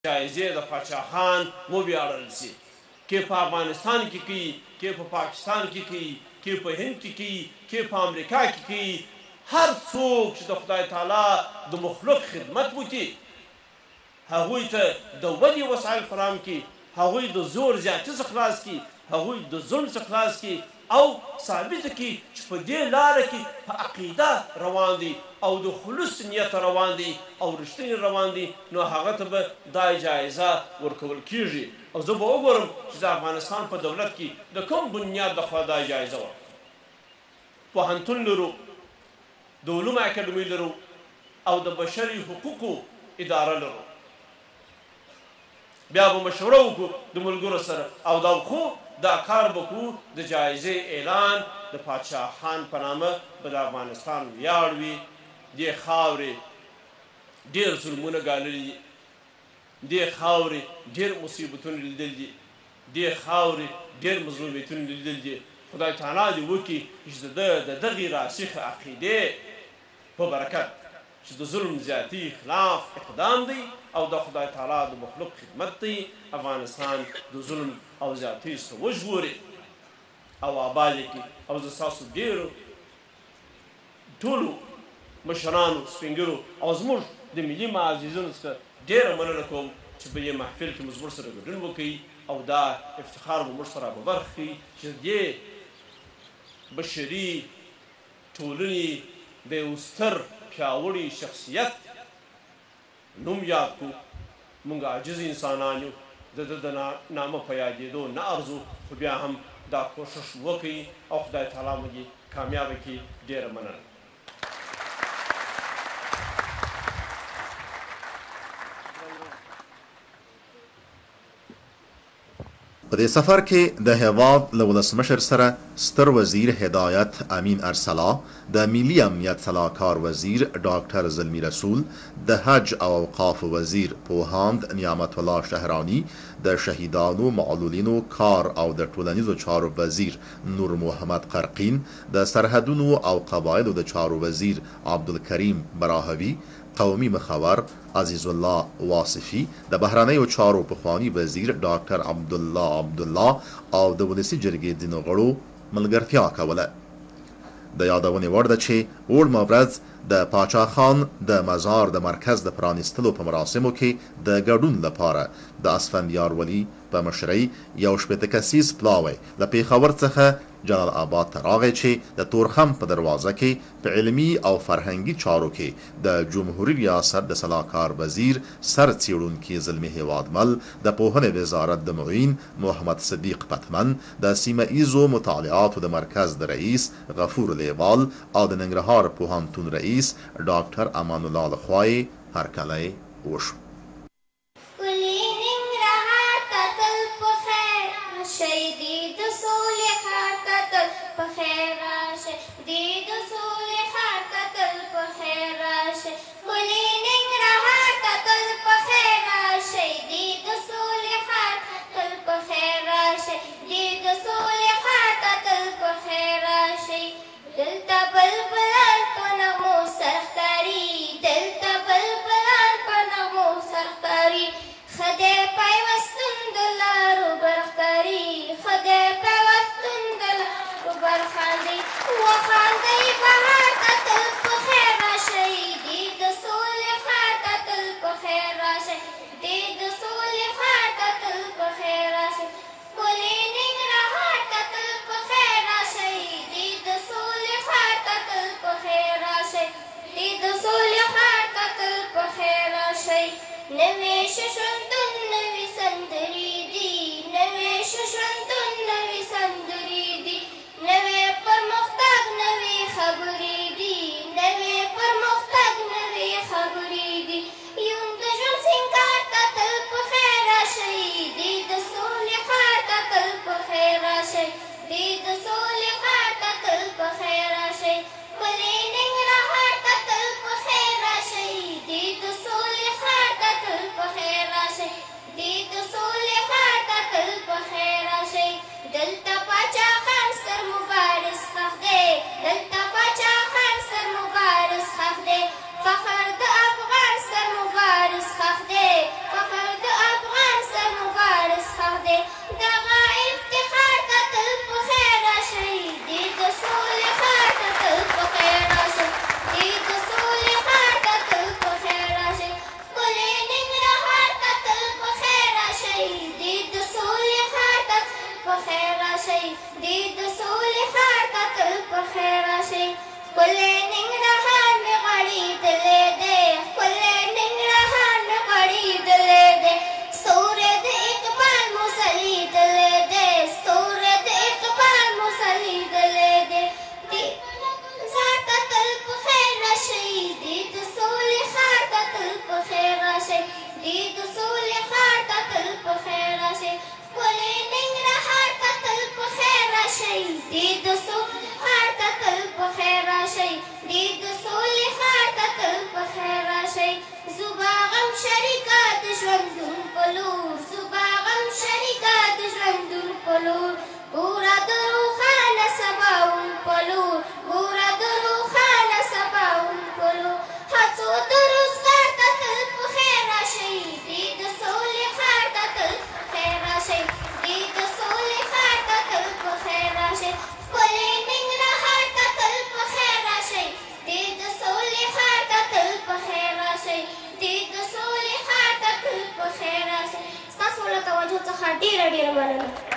جایزې د پاچاخان وویاړل شي، کې په افغانستان کې کوي، کې په پاکستان کې کوي، کې په هند کې کوي، کې په امریکا کې کوي. هر څوک چې د خدای تعالی د مخلوق خدمت وکړي هغوی ته د ودې وسایل فراهم کړي، هغوی د زور زیاتي څخه خلاص کړي، هغوی د ظلم څخه خلاص کړي او ثابته کړي چې په دې لاره کې په عقیده روان دي او د خلوص نیت روان دي او رښتینې روان دي، نو هغه ته به دا جایزه ورکول کېږي. او زه به وګورم چې د افغانستان په دولت کې د کوم بنیاد لخوا دا جایزه ورکړي. پوهنتون لرو، د علومو اکاډمۍ لرو او د بشري حقوقو اداره لرو. بیا به مشوره وکړو د ملګرو سره او دا خو دا کار به کوو د جایزې اعلان د پادشاه خان په نامه به د افغانستان ویاړ وي. دې خاورې ډېر ظلمونه ګاللي دي، دې خاورې ډېر مصیبتونه لیدلي دي، دې خاورې ډېر مظلومیتونه لیدلي دي. خدای تعالی دې وکړي چې د دغې راسخې عقیدې په برکت چې د ظلم زیاتي خلاف اقدام دی او د خدای تعالی د مخلوق خدمت دی، افغانستان د ظلم او زیاتي څخه وژغوري او آباد یې کړي. او زه ستاسو ډېرو ټولو مشرانو، سپین او زموږ د ملي معززینو څخه ډېره مننه کوم چې په دې محفل کې مو زموږ سره ګډون وکړي او دا افتخار مو موږ سره په برخه کړي چې دې بشري ټولنې د یو ستر پیاوړي شخصیت نوم یاد کړو. موږ عاجز انسانان یو، د ده د نامه په یادېدو نه ارزو، خو بیا هم دا کوشش وکړئ او خدای تعالی مو دې کامیابه کړي. ډېره مننه. په دې سفر کې د هیواد له ولسمشر سره ستر وزیر هدایت امین ارسلا، د ملي امنیت سلاکار وزیر ډاکټر زلمی رسول، د حج او اوقاف وزیر پوهاند نعمت الله شهرانی، د شهیدانو معلولینو کار او د ټولنیزو چارو وزیر نور محمد قرقین، د سرحدونو او قبایلو د چارو وزیر عبدالکریم براهوی، قومي مخور عزیز الله واصفي، د بهرنیو چارو پخوانی وزیر ډاکټر عبدالله او د ولسي جرګې ځینو غړو ملګرتیا کوله. د یادونې وړ ده چې اوړمه ورځ د پاچا خان د مزار د مرکز د پرانیستلو په مراسمو کې د ګډون لپاره د اسفندیاروالي په مشرۍ یو شپېته کسیز پلاوی له پېښور څخه جلالاباد ته راغی چې د تورخم په دروازه کې په علمي او فرهنګي چارو کې د جمهوري ریاست د سلاکار وزیر سر څیړونکي زلمي هیوادمل، د پوهنې وزارت د معین محمد صدیق پتمن، د سیمه ایزو مطالعاتو د مرکز د رئیس غفور لیوال او د ننګرهار پوهنتون رئیس ډاکټر امان الله لخوای هرکلی وشو. The soul ښکلی ننګرهار مې غړېدلی دی ښکلی ننګرهار مې غړېدلی دی ستوری د اقبال مو ځلېدلی دی ستوری د اقبال مو ځلېدلی دی ښار ته تل په خیر راشئ دې د سولې ښار ته تل په خیر راشئ دې د سولې ښار ته تل په خیر راشئ ښکلی ننګرهار ته تل په خیر راشئ دې د سولې ښار ته تل په خیر راشئ دې د سولې ښار ته تل په خیر راشئ زوبا غم شریکه د ژوندون په لور زوبا غم شریکه د ژوندون په لور ګوره د روښانه سباوون په لور ګوره د روښانه سباوون په لور هڅو د روزګار ته تل په خیر راشئ دې د سولې ښار ته تل په خیر راشئ دې د سولې ښار ته تل په خیر راشئ ښکلی ننګرهار ته تل په خیر راشئ دې د سولې ښار ته تل په خیر راشئ دې د سولې ښار ته تل په خیر راشئ ستاسو له توجه څخه ډېره ډېره مننه